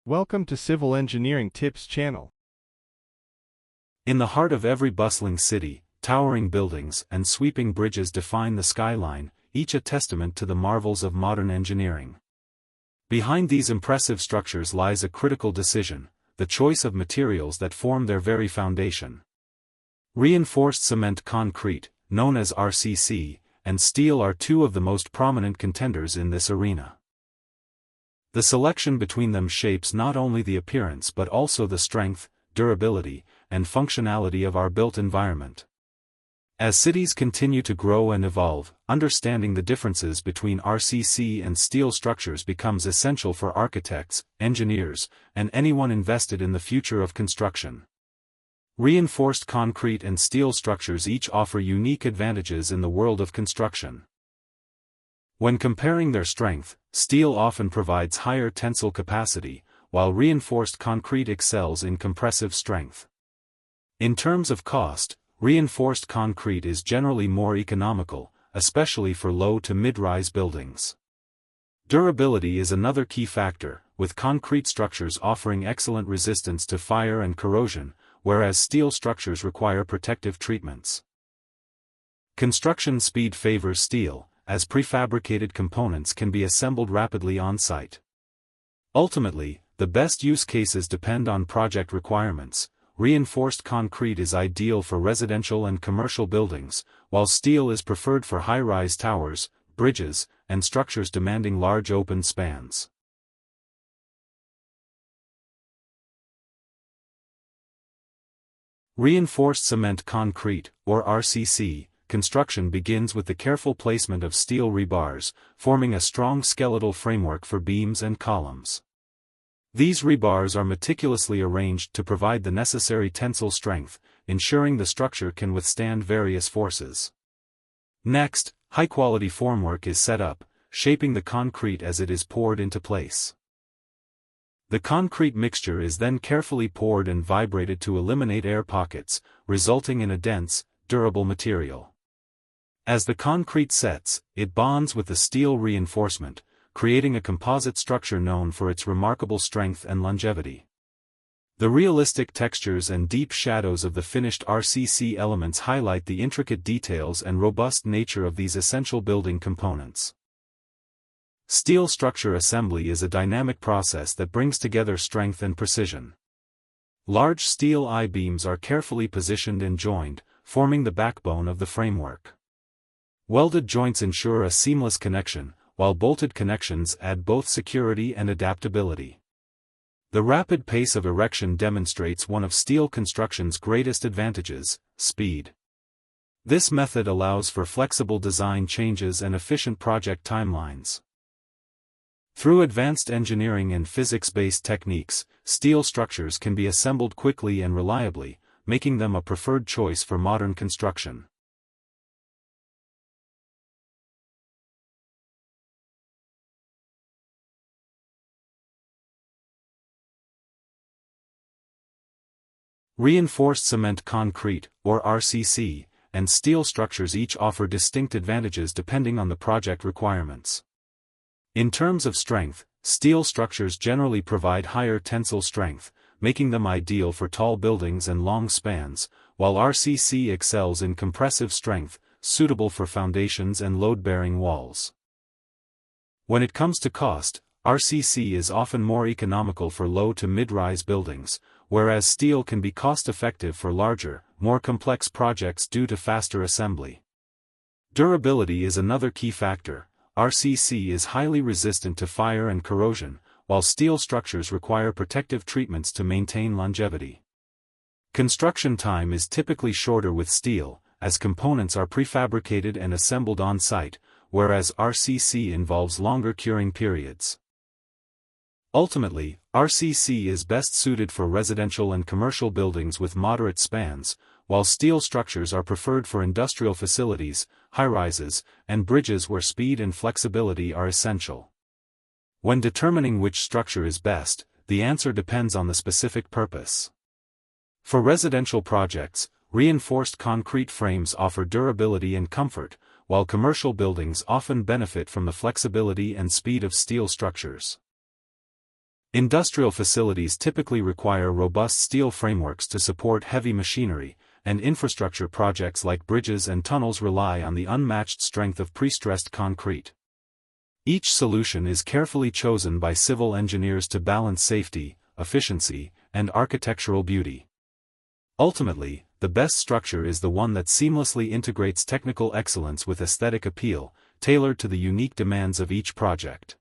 Welcome to Civil Engineering Tips channel. In the heart of every bustling city, towering buildings and sweeping bridges define the skyline, each a testament to the marvels of modern engineering. Behind these impressive structures lies a critical decision: the choice of materials that form their very foundation. Reinforced cement concrete, known as RCC, and steel are two of the most prominent contenders in this arena. The selection between them shapes not only the appearance but also the strength, durability, and functionality of our built environment. As cities continue to grow and evolve, understanding the differences between RCC and steel structures becomes essential for architects, engineers, and anyone invested in the future of construction. Reinforced concrete and steel structures each offer unique advantages in the world of construction. When comparing their strength, steel often provides higher tensile capacity, while reinforced concrete excels in compressive strength. In terms of cost, reinforced concrete is generally more economical, especially for low to mid-rise buildings. Durability is another key factor, with concrete structures offering excellent resistance to fire and corrosion, whereas steel structures require protective treatments. Construction speed favors steel, as prefabricated components can be assembled rapidly on-site. Ultimately, the best use cases depend on project requirements. Reinforced concrete is ideal for residential and commercial buildings, while steel is preferred for high-rise towers, bridges, and structures demanding large open spans. Reinforced cement concrete, or RCC, construction begins with the careful placement of steel rebars, forming a strong skeletal framework for beams and columns. These rebars are meticulously arranged to provide the necessary tensile strength, ensuring the structure can withstand various forces. Next, high-quality formwork is set up, shaping the concrete as it is poured into place. The concrete mixture is then carefully poured and vibrated to eliminate air pockets, resulting in a dense, durable material. As the concrete sets, it bonds with the steel reinforcement, creating a composite structure known for its remarkable strength and longevity. The realistic textures and deep shadows of the finished RCC elements highlight the intricate details and robust nature of these essential building components. Steel structure assembly is a dynamic process that brings together strength and precision. Large steel I-beams are carefully positioned and joined, forming the backbone of the framework. Welded joints ensure a seamless connection, while bolted connections add both security and adaptability. The rapid pace of erection demonstrates one of steel construction's greatest advantages: speed. This method allows for flexible design changes and efficient project timelines. Through advanced engineering and physics-based techniques, steel structures can be assembled quickly and reliably, making them a preferred choice for modern construction. Reinforced cement concrete, or RCC, and steel structures each offer distinct advantages depending on the project requirements. In terms of strength, steel structures generally provide higher tensile strength, making them ideal for tall buildings and long spans, while RCC excels in compressive strength, suitable for foundations and load-bearing walls. When it comes to cost, RCC is often more economical for low to mid-rise buildings, whereas steel can be cost-effective for larger, more complex projects due to faster assembly. Durability is another key factor. RCC is highly resistant to fire and corrosion, while steel structures require protective treatments to maintain longevity. Construction time is typically shorter with steel, as components are prefabricated and assembled on-site, whereas RCC involves longer curing periods. Ultimately, RCC is best suited for residential and commercial buildings with moderate spans, while steel structures are preferred for industrial facilities, high-rises, and bridges where speed and flexibility are essential. When determining which structure is best, the answer depends on the specific purpose. For residential projects, reinforced concrete frames offer durability and comfort, while commercial buildings often benefit from the flexibility and speed of steel structures. Industrial facilities typically require robust steel frameworks to support heavy machinery, and infrastructure projects like bridges and tunnels rely on the unmatched strength of prestressed concrete. Each solution is carefully chosen by civil engineers to balance safety, efficiency, and architectural beauty. Ultimately, the best structure is the one that seamlessly integrates technical excellence with aesthetic appeal, tailored to the unique demands of each project.